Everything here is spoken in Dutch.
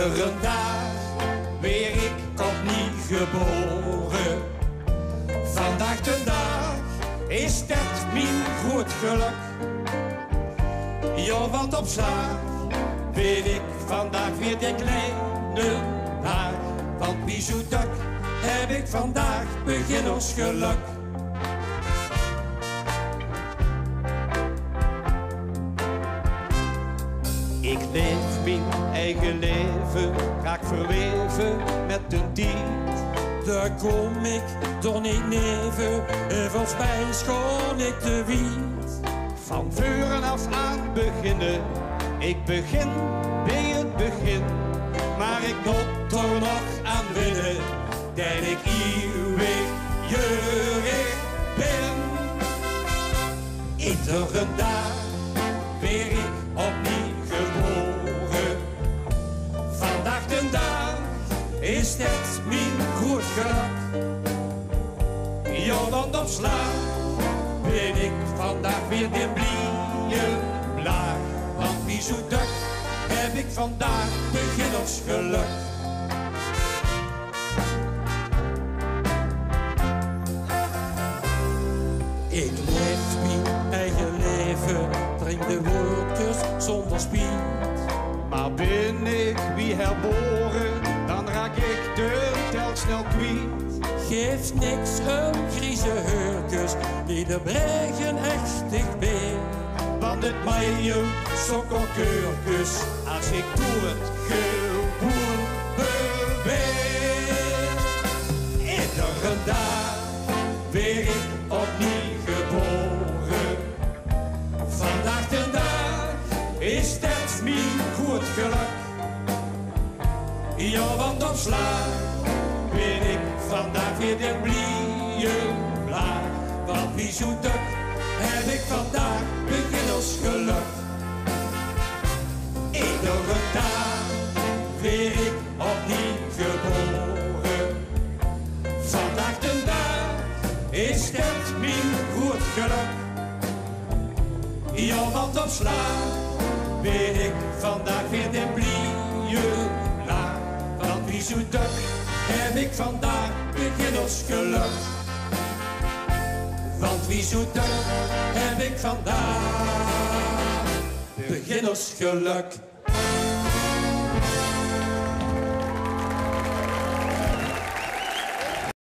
Iedere dag weer ik opnieuw geboren. Vandaag de dag is dat mijn groot geluk. Ja, want op zaak weet ik vandaag weer de kleine dag. Want wie zo dak heb ik vandaag beginnersgeluk. Ik leef mijn eigen leven, raak verweven met de tijd. Daar kom ik door niet neven, en volgens mij schoon ik de wiet. Van voren af aan beginnen, ik begin bij het begin. Maar ik moet er nog aan winnen, dat ik eeuwig jeugd ben. Iedere dag weer ik opnieuw geboren. Vandaag de dag is het mijn groot geluk. Ja, want op slag ben ik vandaag weer de blije blaar. Want wie zo dak heb ik vandaag beginnersgeluk. Ik leef mijn eigen leven, drink de woordjes zonder spiet. Maar ben ik wie herboren, dan raak ik de tel snel kwijt. Geeft niks een grieze heurkes, die de bregen echt dichtbij. Want het mij sokkelkeurkes, als ik door het geboren ben. Iedere dag weer ik opnieuw geboren. Vandaag de dag is dat mijn goed geluk. Ja, want op slag ben ik vandaag weer de blije blaar. Want wie zo dak heb ik vandaag beginnersgeluk. Iedere dag weer ik opnieuw geboren. Vandaag de dag is het mijn goed geluk. Ja, want op slag ben ik vandaag weer de blije blaar. Want wie zo dak heb ik vandaag beginnersgeluk. Want wie zo dak heb ik vandaag beginnersgeluk.